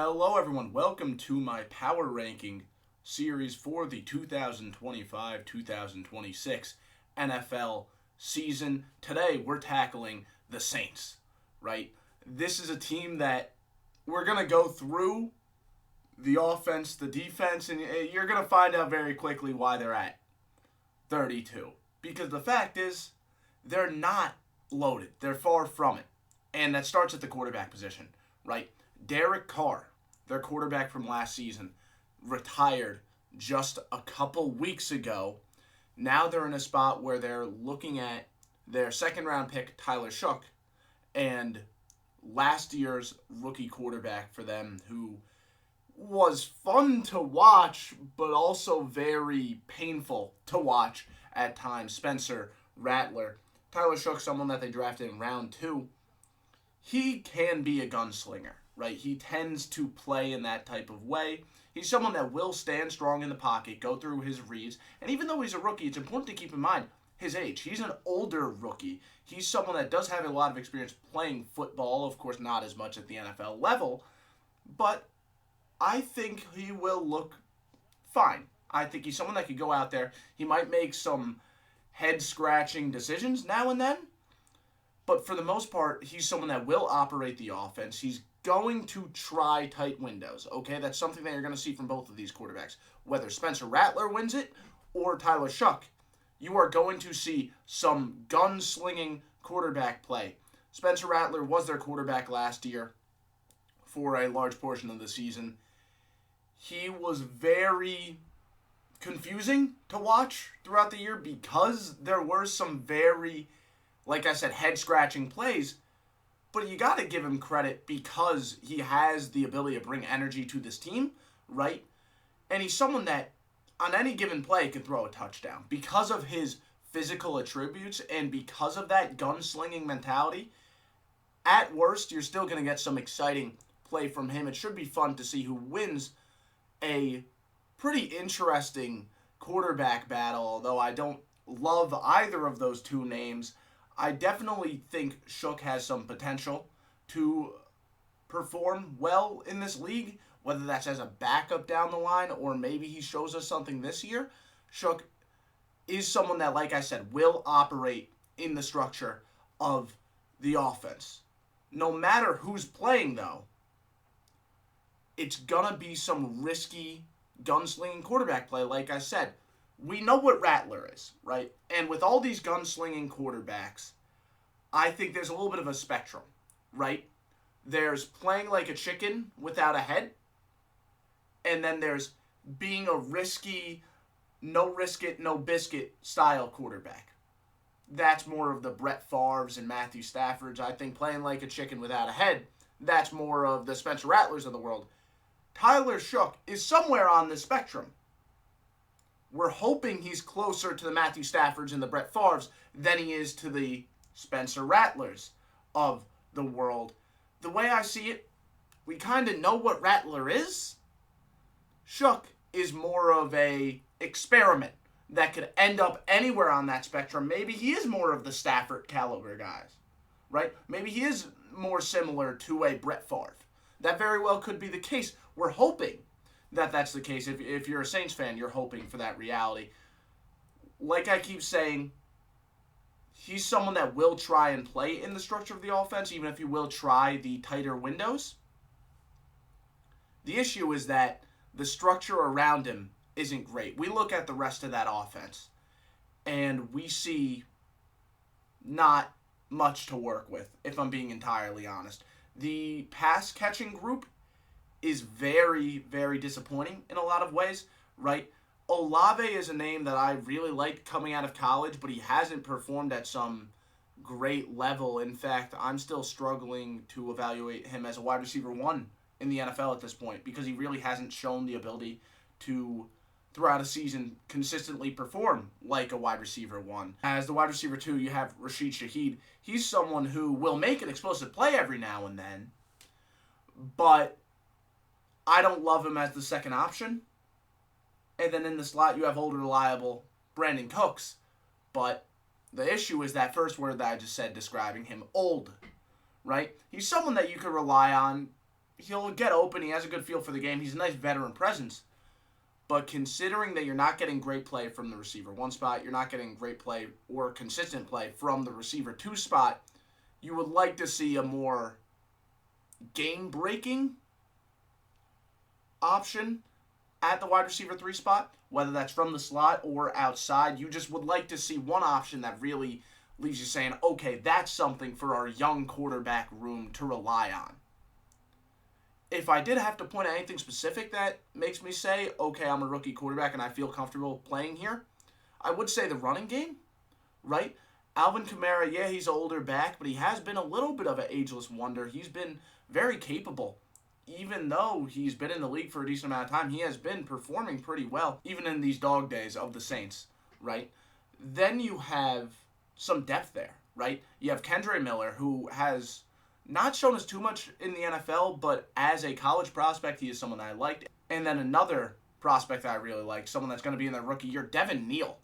Hello, everyone. Welcome to my power ranking series for the 2025 2026 NFL season. Today, we're tackling the Saints, right? This is a team that we're going to go through the offense, the defense, and you're going to find out very quickly why they're at 32. Because the fact is, they're not loaded. They're far from it. And that starts at the quarterback position, right? Derek Carr, their quarterback from last season, retired just a couple weeks ago. Now they're in a spot where they're looking at their second round pick, Tyler Shough, and last year's rookie quarterback for them, who was fun to watch, but also very painful to watch at times, Spencer Rattler. Tyler Shough, someone that they drafted in round 2, he can be a gunslinger, right? He tends to play in that type of way. He's someone that will stand strong in the pocket, go through his reads, and even though he's a rookie, it's important to keep in mind his age. He's an older rookie. He's someone that does have a lot of experience playing football, of course not as much at the NFL level, but I think he will look fine. I think he's someone that could go out there. He might make some head-scratching decisions now and then, but for the most part, he's someone that will operate the offense. He's going to try tight windows, okay? That's something that you're going to see from both of these quarterbacks. Whether Spencer Rattler wins it or Tyler Shough, you are going to see some gunslinging quarterback play. Spencer Rattler was their quarterback last year for a large portion of the season. He was very confusing to watch throughout the year because there were some very, like I said, head-scratching plays. But you got to give him credit because he has the ability to bring energy to this team, right? And he's someone that on any given play can throw a touchdown. Because of his physical attributes and because of that gunslinging mentality, at worst, you're still going to get some exciting play from him. It should be fun to see who wins a pretty interesting quarterback battle, although I don't love either of those two names. I definitely think Shough has some potential to perform well in this league, whether that's as a backup down the line or maybe he shows us something this year. Shough is someone that, like I said, will operate in the structure of the offense. No matter who's playing, though, it's going to be some risky gunslinging quarterback play, like I said. We know what Rattler is, right? And with all these gunslinging quarterbacks, I think there's a little bit of a spectrum, right? There's playing like a chicken without a head, and then there's being a risky, no risk it, no biscuit style quarterback. That's more of the Brett Favres and Matthew Staffords. I think playing like a chicken without a head, that's more of the Spencer Rattlers of the world. Tyler Shough is somewhere on the spectrum. We're hoping he's closer to the Matthew Staffords and the Brett Favres than he is to the Spencer Rattlers of the world. The way I see it, we kind of know what Rattler is. Shough is more of a experiment that could end up anywhere on that spectrum. Maybe he is more of the Stafford caliber guys, right? Maybe he is more similar to a Brett Favre. That very well could be the case. We're hoping that that's the case. If you're a Saints fan, you're hoping for that reality. Like I keep saying, he's someone that will try and play in the structure of the offense, even if he will try the tighter windows. The issue is that the structure around him isn't great. We look at the rest of that offense, and we see not much to work with, if I'm being entirely honest. The pass-catching group is very, very disappointing in a lot of ways, right? Olave is a name that I really liked coming out of college, but he hasn't performed at some great level. In fact, I'm still struggling to evaluate him as a wide receiver 1 in the NFL at this point because he really hasn't shown the ability to, throughout a season, consistently perform like a wide receiver 1. As the wide receiver 2, you have Rashid Shaheed. He's someone who will make an explosive play every now and then, but I don't love him as the second option. And then in the slot, you have old, reliable Brandon Cooks. But the issue is that first word that I just said describing him, old, right? He's someone that you could rely on. he'll get open. He has a good feel for the game. He's a nice veteran presence. But considering that you're not getting great play from the receiver 1 spot, you're not getting great play or consistent play from the receiver 2 spot, you would like to see a more game-breaking option at the wide receiver 3 spot, whether that's from the slot or outside. You just would like to see one option that really leaves you saying, okay, that's something for our young quarterback room to rely on. If I did have to point at anything specific that makes me say, okay, I'm a rookie quarterback and I feel comfortable playing here, I would say the running game, right? Alvin Kamara, yeah, he's an older back, but he has been a little bit of an ageless wonder. He's been very capable. Even though he's been in the league for a decent amount of time, he has been performing pretty well, even in these dog days of the Saints, right? Then you have some depth there, right? You have Kendre Miller, who has not shown us too much in the NFL, but as a college prospect, he is someone that I liked. And then another prospect that I really like, someone that's going to be in their rookie year, Devin Neal,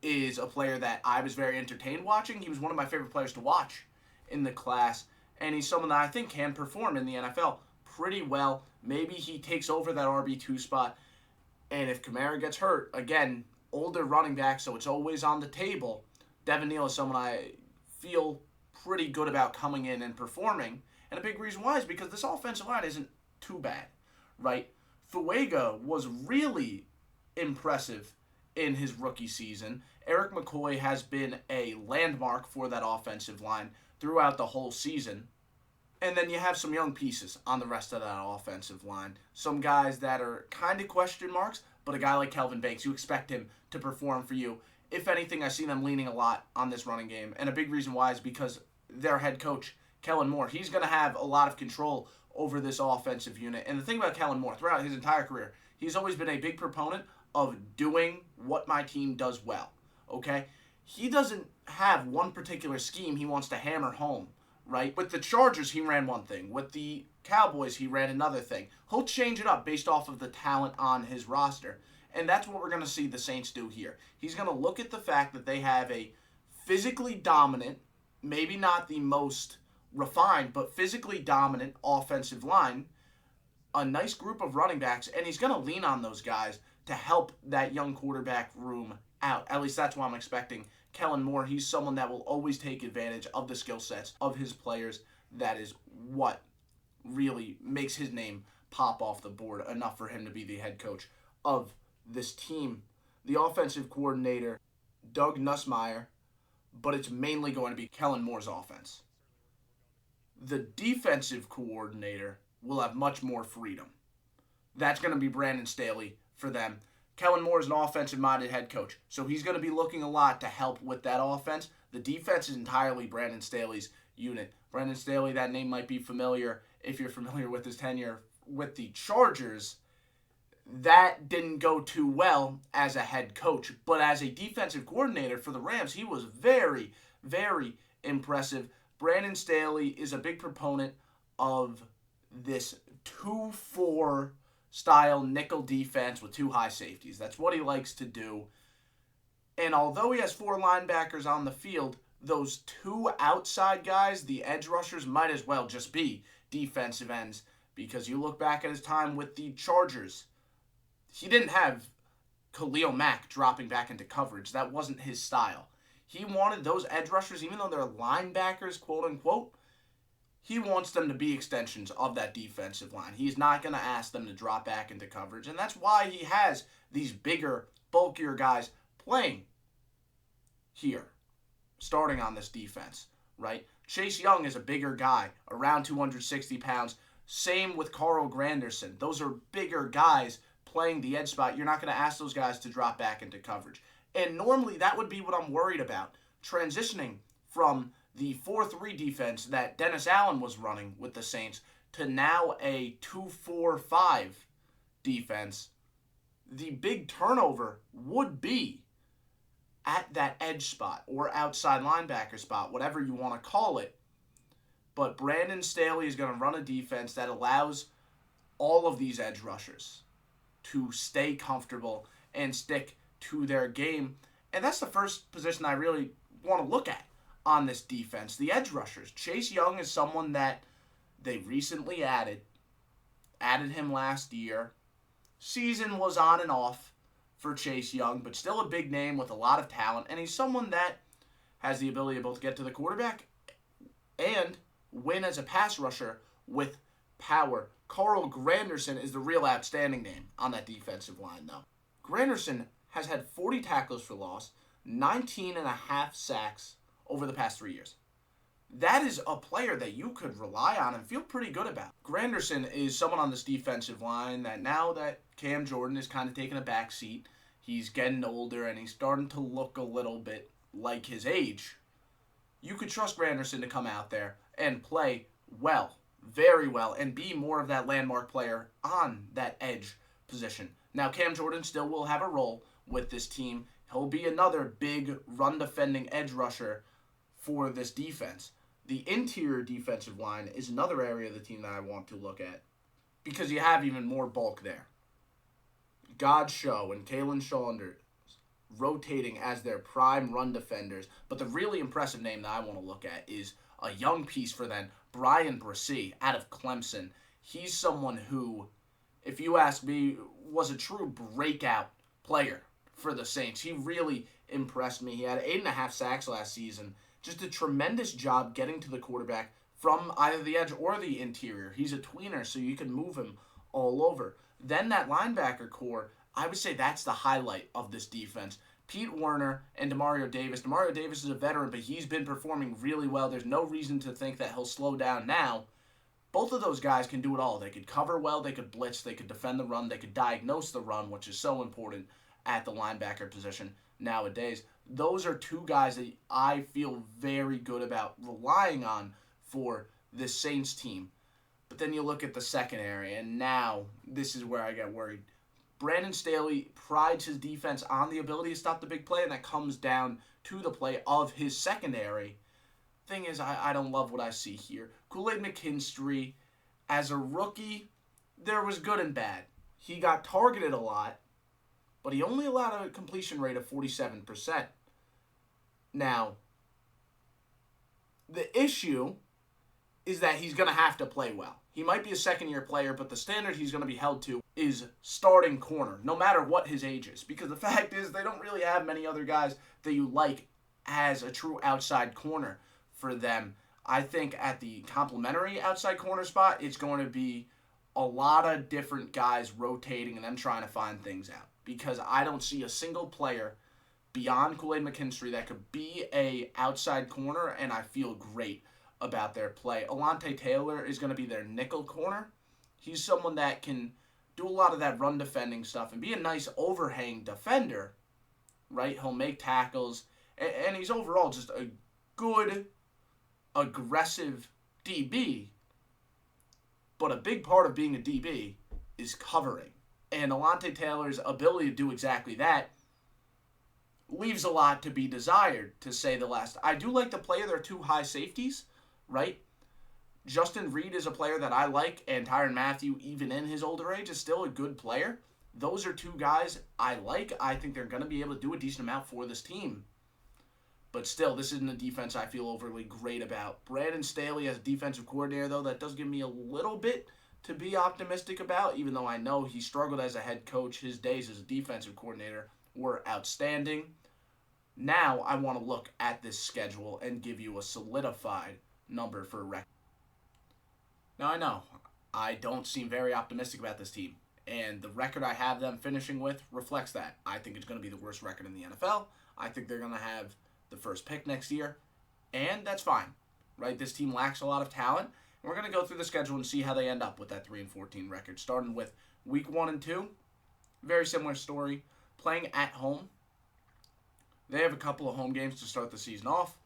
is a player that I was very entertained watching. He was one of my favorite players to watch in the class, and he's someone that I think can perform in the NFL pretty well. Maybe he takes over that RB2 spot, and if Kamara gets hurt, again, older running back, so it's always on the table. Devin Neal is someone I feel pretty good about coming in and performing, and a big reason why is because this offensive line isn't too bad, right? Fuega was really impressive in his rookie season. Eric McCoy has been a landmark for that offensive line throughout the whole season. And then you have some young pieces on the rest of that offensive line. Some guys that are kind of question marks, but a guy like Kelvin Banks, you expect him to perform for you. If anything, I see them leaning a lot on this running game. And a big reason why is because their head coach, Kellen Moore, he's going to have a lot of control over this offensive unit. And the thing about Kellen Moore, throughout his entire career, he's always been a big proponent of doing what my team does well, okay? He doesn't have one particular scheme he wants to hammer home, right? With the Chargers, he ran one thing. With the Cowboys, he ran another thing. He'll change it up based off of the talent on his roster. And that's what we're going to see the Saints do here. He's going to look at the fact that they have a physically dominant, maybe not the most refined, but physically dominant offensive line, a nice group of running backs, and he's going to lean on those guys to help that young quarterback room out. At least that's what I'm expecting. Kellen Moore, he's someone that will always take advantage of the skill sets of his players. That is what really makes his name pop off the board enough for him to be the head coach of this team. The offensive coordinator, Doug Nussmeier, but it's mainly going to be Kellen Moore's offense. The defensive coordinator will have much more freedom. That's going to be Brandon Staley for them. Kellen Moore is an offensive-minded head coach, so he's going to be looking a lot to help with that offense. The defense is entirely Brandon Staley's unit. Brandon Staley, that name might be familiar if you're familiar with his tenure with the Chargers. That didn't go too well as a head coach, but as a defensive coordinator for the Rams, he was very, very impressive. Brandon Staley is a big proponent of this 2-4 style nickel defense with 2 high safeties. That's what he likes to do. And although he has 4 linebackers on the field, those 2 outside guys, the edge rushers, might as well just be defensive ends. Because you look back at his time with the Chargers, he didn't have Khalil Mack dropping back into coverage. That wasn't his style. He wanted those edge rushers, even though they're linebackers, quote unquote, he wants them to be extensions of that defensive line. He's not going to ask them to drop back into coverage. And that's why he has these bigger, bulkier guys playing here, starting on this defense, right? Chase Young is a bigger guy, around 260 pounds. Same with Carl Granderson. Those are bigger guys playing the edge spot. You're not going to ask those guys to drop back into coverage. And normally that would be what I'm worried about, transitioning from the 4-3 defense that Dennis Allen was running with the Saints to now a 2-4-5 defense. The big turnover would be at that edge spot or outside linebacker spot, whatever you want to call it. But Brandon Staley is going to run a defense that allows all of these edge rushers to stay comfortable and stick to their game. And that's the first position I really want to look at on this defense, the edge rushers. Chase Young is someone that they recently added added him last year. Season was on and off for Chase Young, but still a big name with a lot of talent, and he's someone that has the ability to both get to the quarterback and win as a pass rusher with power. Carl Granderson is the real outstanding name on that defensive line, though. Granderson has had 40 tackles for loss, 19 and a half sacks over the past 3 years. That is a player that you could rely on and feel pretty good about. Granderson is someone on this defensive line that now that Cam Jordan is kind of taking a back seat, he's getting older and he's starting to look a little bit like his age. You could trust Granderson to come out there and play well, very well, and be more of that landmark player on that edge position. Now, Cam Jordan still will have a role with this team. He'll be another big run-defending edge rusher for this defense. The interior defensive line is another area of the team that I want to look at because you have even more bulk there. Godchaux and Kalen Saunders rotating as their prime run defenders. But the really impressive name that I want to look at is a young piece for them, Bryan Bresee out of Clemson. He's someone who, if you ask me, was a true breakout player for the Saints. He really impressed me. He had 8.5 sacks last season. Just a tremendous job getting to the quarterback from either the edge or the interior. He's a tweener, so you can move him all over. Then that linebacker core, I would say that's the highlight of this defense. Pete Werner and Demario Davis. Demario Davis is a veteran, but he's been performing really well. There's no reason to think that he'll slow down now. Both of those guys can do it all. They could cover well, they could blitz, they could defend the run, they could diagnose the run, which is so important at the linebacker position nowadays. Those are two guys that I feel very good about relying on for this Saints team. But then you look at the secondary, and now this is where I get worried. Brandon Staley prides his defense on the ability to stop the big play, and that comes down to the play of his secondary. Thing is, I don't love what I see here. Kool-Aid McKinstry, as a rookie, there was good and bad. He got targeted a lot, but he only allowed a completion rate of 47%. Now, the issue is that he's going to have to play well. He might be a second-year player, but the standard he's going to be held to is starting corner, no matter what his age is. Because the fact is, they don't really have many other guys that you like as a true outside corner for them. I think at the complementary outside corner spot, it's going to be a lot of different guys rotating and them trying to find things out. Because I don't see a single player beyond Kool-Aid McKinstry that could be a outside corner, and I feel great about their play. Alontae Taylor is going to be their nickel corner. He's someone that can do a lot of that run defending stuff and be a nice overhang defender, right? He'll make tackles, and he's overall just a good, aggressive DB. But a big part of being a DB is covering. And Alontae Taylor's ability to do exactly that leaves a lot to be desired, to say the least. I do like the play of their two high safeties, right? Justin Reed is a player that I like, and Tyrann Mathieu, even in his older age, is still a good player. Those are two guys I like. I think they're going to be able to do a decent amount for this team. But still, this isn't a defense I feel overly great about. Brandon Staley as defensive coordinator, though, that does give me a little bit to be optimistic about, even though I know he struggled as a head coach. His days as a defensive coordinator were outstanding. Now I want to look at this schedule and give you a solidified number for record. Now I know I don't seem very optimistic about this team, and the record I have them finishing with reflects that. I think it's going to be the worst record in the NFL. I think they're going to have the first pick next year, and that's fine, right? This team lacks a lot of talent. We're going to go through the schedule and see how they end up with that 3-14 record. Starting with week 1 and 2, very similar story. Playing at home. They have a couple of home games to start the season off,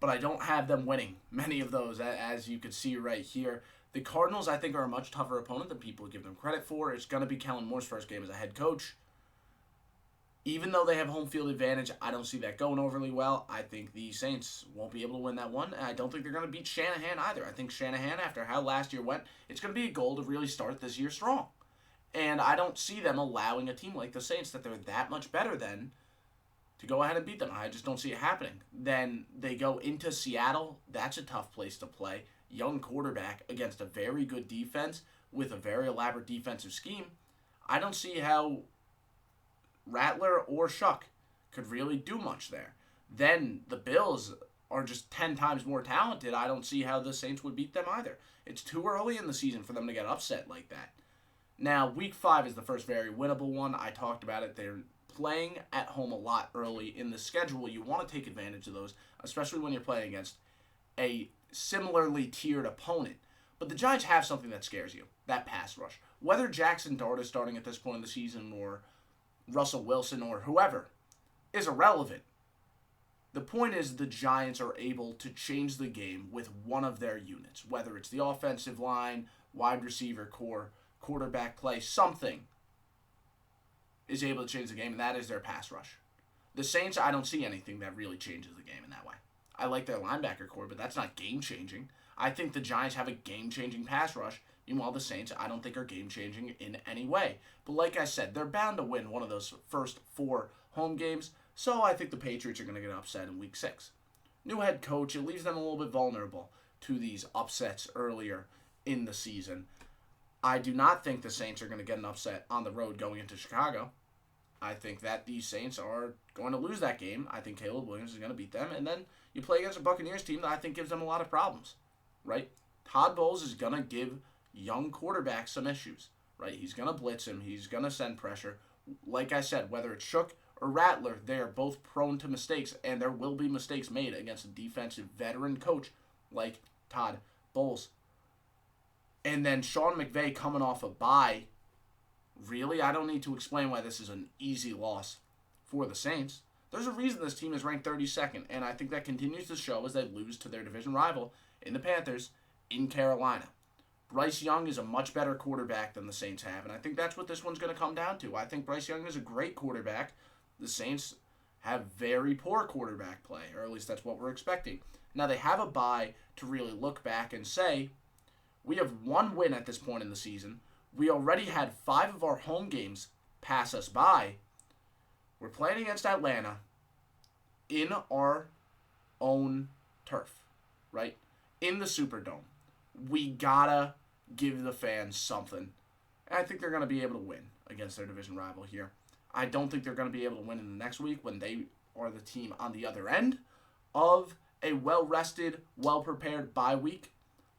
but I don't have them winning many of those, as you can see right here. The Cardinals, I think, are a much tougher opponent than people give them credit for. It's going to be Kellen Moore's first game as a head coach. Even though they have home field advantage, I don't see that going overly well. I think the Saints won't be able to win that one, and I don't think they're going to beat Shanahan either. I think Shanahan, after how last year went, it's going to be a goal to really start this year strong. And I don't see them allowing a team like the Saints that they're that much better than to go ahead and beat them. I just don't see it happening. Then they go into Seattle. That's a tough place to play. Young quarterback against a very good defense with a very elaborate defensive scheme, I don't see how Rattler or Shuck could really do much there. Then the Bills are just 10 times more talented. I don't see how the Saints would beat them either. It's too early in the season for them to get upset like that. Now, week 5 is the first very winnable one. I talked about it. They're playing at home a lot early in the schedule. You want to take advantage of those, especially when you're playing against a similarly tiered opponent. But the Giants have something that scares you, that pass rush. Whether Jackson Dart is starting at this point in the season or Russell Wilson or whoever is irrelevant. The point is the Giants are able to change the game with one of their units, whether it's the offensive line, wide receiver core, quarterback play, something is able to change the game, and that is their pass rush. The Saints, I don't see anything that really changes the game in that way. I like their linebacker core, but that's not game-changing. I think the Giants have a game-changing pass rush. Meanwhile, the Saints, I don't think are game-changing in any way. But like I said, they're bound to win one of those first 4 home games, so I think the Patriots are going to get upset in Week 6. New head coach, it leaves them a little bit vulnerable to these upsets earlier in the season. I do not think the Saints are going to get an upset on the road going into Chicago. I think that the Saints are going to lose that game. I think Caleb Williams is going to beat them, and then you play against a Buccaneers team that I think gives them a lot of problems, right? Todd Bowles is going to give young quarterbacks some issues, right? He's going to blitz him. He's going to send pressure. Like I said, whether it's Shook or Rattler, they are both prone to mistakes, and there will be mistakes made against a defensive veteran coach like Todd Bowles. And then Sean McVay coming off a bye. Really, I don't need to explain why this is an easy loss for the Saints. There's a reason this team is ranked 32nd, and I think that continues to show as they lose to their division rival in the Panthers in Carolina. Bryce Young is a much better quarterback than the Saints have, and I think that's what this one's going to come down to. I think Bryce Young is a great quarterback. The Saints have very poor quarterback play, or at least that's what we're expecting. Now, they have a bye to really look back and say, we have one win at this point in the season. We already had 5 of our home games pass us by. We're playing against Atlanta in our own turf, right? In the Superdome. We gotta give the fans something. And I think they're going to be able to win against their division rival here. I don't think they're going to be able to win in the next week when they are the team on the other end of a well-rested, well-prepared bye week.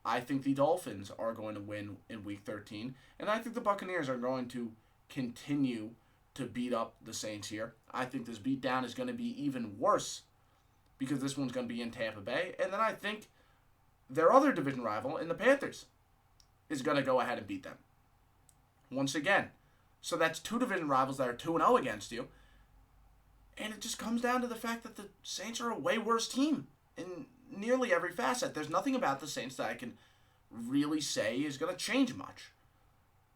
I think the Dolphins are going to win in Week 13, and I think the Buccaneers are going to continue to beat up the Saints here. I think this beatdown is going to be even worse because this one's going to be in Tampa Bay, and then I think their other division rival in the Panthers is going to go ahead and beat them once again. So that's 2 division rivals that are 2-0 against you, and it just comes down to the fact that the Saints are a way worse team in nearly every facet. There's nothing about the Saints that I can really say is going to change much.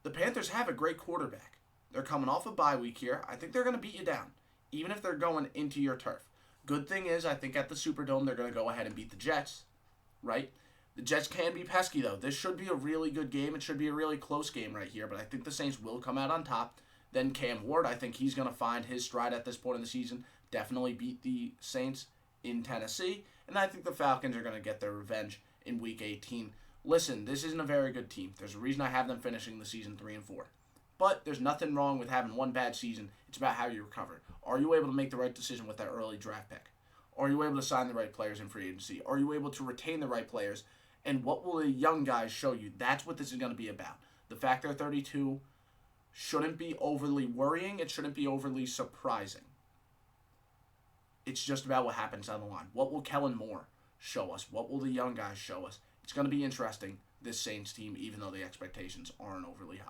The Panthers have a great quarterback. They're coming off a bye week here. I think they're going to beat you down, even if they're going into your turf. Good thing is, I think at the Superdome, they're going to go ahead and beat the Jets, right? The Jets can be pesky, though. This should be a really good game. It should be a really close game right here, but I think the Saints will come out on top. Then Cam Ward, I think he's going to find his stride at this point in the season. Definitely beat the Saints in Tennessee. And I think the Falcons are going to get their revenge in Week 18. Listen, this isn't a very good team. There's a reason I have them finishing the season 3-4. But there's nothing wrong with having one bad season. It's about how you recover. Are you able to make the right decision with that early draft pick? Are you able to sign the right players in free agency? Are you able to retain the right players? And what will the young guys show you? That's what this is going to be about. The fact they're 32 shouldn't be overly worrying. It shouldn't be overly surprising. It's just about what happens down the line. What will Kellen Moore show us? What will the young guys show us? It's going to be interesting, this Saints team, even though the expectations aren't overly high.